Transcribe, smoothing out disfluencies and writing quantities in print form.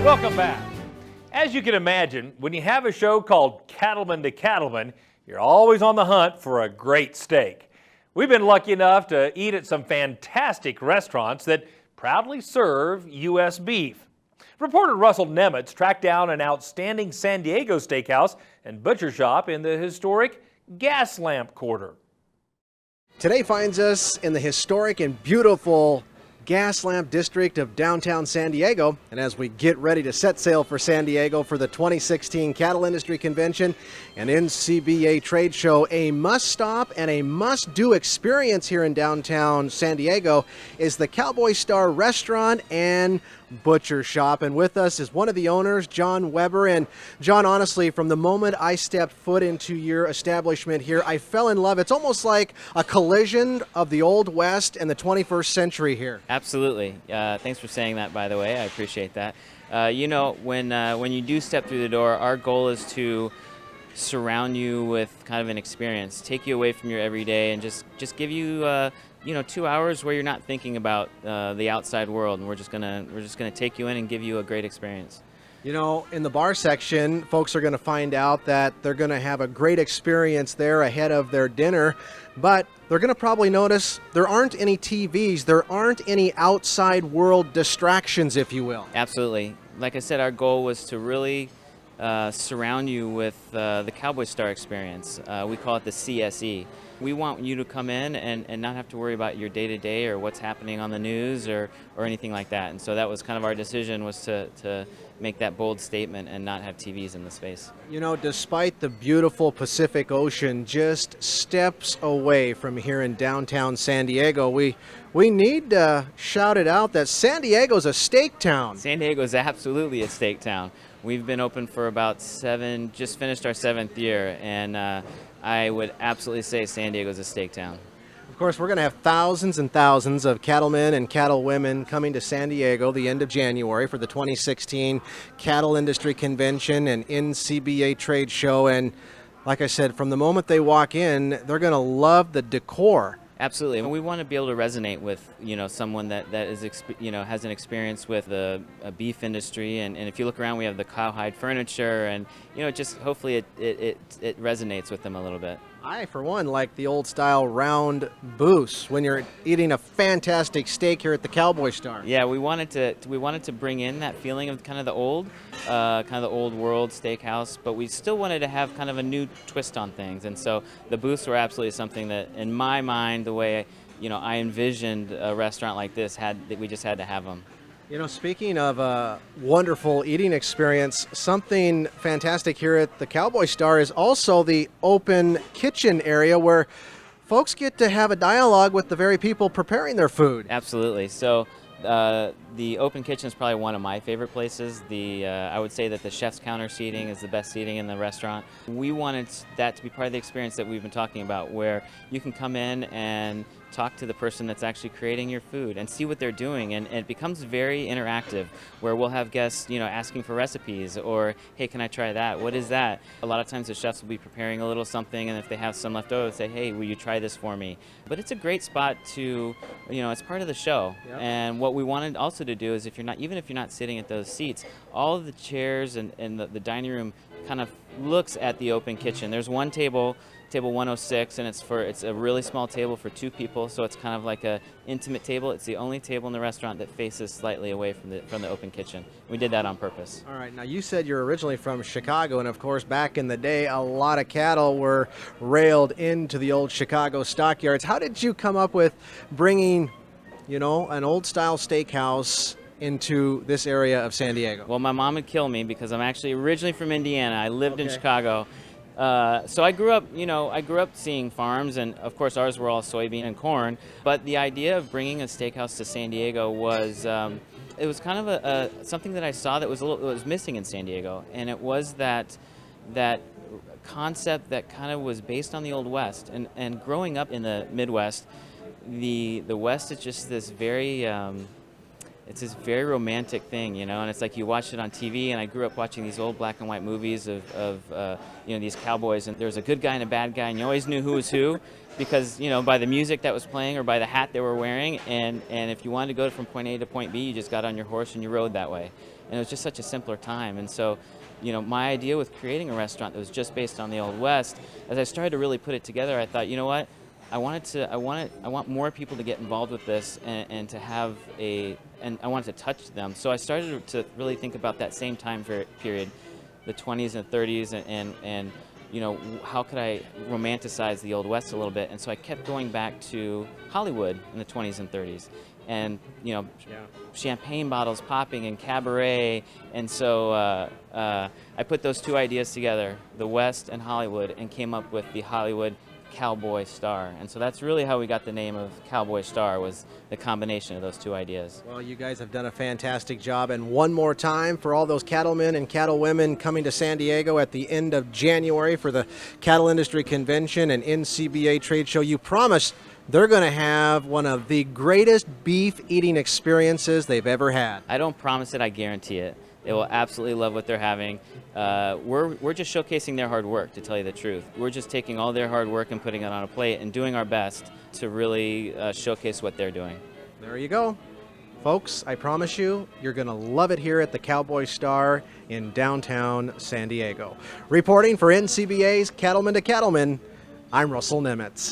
Welcome back. As you can imagine, when you have a show called Cattlemen to Cattlemen, you're always on the hunt for a great steak. We've been lucky enough to eat at some fantastic restaurants that proudly serve U.S. beef. Reporter Russell Nemitz tracked down an outstanding San Diego steakhouse and butcher shop in the historic Gas Lamp Quarter. Today finds us in the historic and beautiful Gas Lamp District of downtown San Diego. And as we get ready to set sail for San Diego for the 2016 Cattle Industry Convention and NCBA Trade Show, a must-stop and a must-do experience here in downtown San Diego is the Cowboy Star Restaurant and Butcher Shop. And with us is one of the owners, John Weber. And John, honestly, from the moment I stepped foot into your establishment here, I fell in love. It's almost like a collision of the Old West and the 21st century here. Absolutely. Thanks for saying that, by the way. I appreciate that. When you do step through the door, our goal is to surround you with kind of an experience, take you away from your everyday, and just give you 2 hours where you're not thinking about the outside world, and we're just gonna take you in and give you a great experience. You know, in the bar section, folks are going to find out that they're going to have a great experience there ahead of their dinner, but they're going to probably notice there aren't any TVs, there aren't any outside world distractions, if you will. Absolutely. Like I said, our goal was to really surround you with the Cowboy Star experience. We call it the CSE. We want you to come in and not have to worry about your day-to-day or what's happening on the news or anything like that. And so that was kind of our decision, was to make that bold statement and not have TVs in the space. You know, despite the beautiful Pacific Ocean just steps away from here in downtown San Diego, we need to shout it out that San Diego's a steak town. San Diego's absolutely a steak town. We've been open for about just finished our 7th year, and I would absolutely say San Diego's a steak town. Of course, we're going to have thousands and thousands of cattlemen and cattlewomen coming to San Diego the end of January for the 2016 Cattle Industry Convention and NCBA Trade Show. And like I said, from the moment they walk in, they're going to love the decor. Absolutely, and we want to be able to resonate with someone that is has an experience with a beef industry, and if you look around, we have the cowhide furniture, and just hopefully it resonates with them a little bit. I, for one, like the old style round booths when you're eating a fantastic steak here at the Cowboy Star. Yeah, we wanted to bring in that feeling of kind of the old world steakhouse, but we still wanted to have kind of a new twist on things. And so the booths were absolutely something that, in my mind, the way I envisioned a restaurant like this, we just had to have them. You know, speaking of a wonderful eating experience, something fantastic here at the Cowboy Star is also the open kitchen area where folks get to have a dialogue with the very people preparing their food. Absolutely. So the open kitchen is probably one of my favorite places. I would say that the chef's counter seating is the best seating in the restaurant. We wanted that to be part of the experience that we've been talking about, where you can come in and talk to the person that's actually creating your food and see what they're doing, and it becomes very interactive, where we'll have guests asking for recipes, or hey, can I try that? What is that? A lot of times the chefs will be preparing a little something, and if they have some left over, say, hey, will you try this for me? But it's a great spot to, it's part of the show. Yep. And what we wanted also to do is, even if you're not sitting at those seats, all of the chairs and the dining room kind of looks at the open kitchen. There's one table 106, and it's a really small table for 2 people, so it's kind of like a intimate table. It's the only table in the restaurant that faces slightly away from the open kitchen. We did that on purpose. All right, now you said you're originally from Chicago, and of course back in the day a lot of cattle were railed into the old Chicago stockyards. How did you come up with bringing, an old style steakhouse into this area of San Diego? Well, my mom would kill me because I'm actually originally from Indiana. I lived in Chicago. So I grew up seeing farms, and of course ours were all soybean and corn. But the idea of bringing a steakhouse to San Diego was, it was kind of something that I saw that was missing in San Diego, and it was that concept that kind of was based on the Old West. And growing up in the Midwest, the West is just this very it's this very romantic thing, and it's like you watch it on TV, and I grew up watching these old black and white movies of these cowboys, and there was a good guy and a bad guy, and you always knew who was who because, by the music that was playing or by the hat they were wearing, and if you wanted to go from point A to point B, you just got on your horse and you rode that way. and it was just such a simpler time. And so, you know, my idea with creating a restaurant that was just based on the Old West, as I started to really put it together, I thought, you know what, I want more people to get involved with this, and to have and I wanted to touch them. So I started to really think about that same time period, the 20s and 30s, and you know, how could I romanticize the Old West a little bit? And so I kept going back to Hollywood in the 20s and 30s, and you know, champagne bottles popping and cabaret. And so I put those two ideas together, the West and Hollywood, and came up with the Hollywood Cowboy Star. And so that's really how we got the name of Cowboy Star, was the combination of those two ideas. Well, you guys have done a fantastic job, and one more time for all those cattlemen and cattlewomen coming to San Diego at the end of January for the Cattle Industry Convention and NCBA trade show, you promised they're going to have one of the greatest beef eating experiences they've ever had. I don't promise it, I guarantee it. They will absolutely love what they're having. We're just showcasing their hard work, to tell you the truth. We're just taking all their hard work and putting it on a plate and doing our best to really showcase what they're doing. There you go. Folks, I promise you, you're going to love it here at the Cowboy Star in downtown San Diego. Reporting for NCBA's Cattlemen to Cattlemen, I'm Russell Nemitz.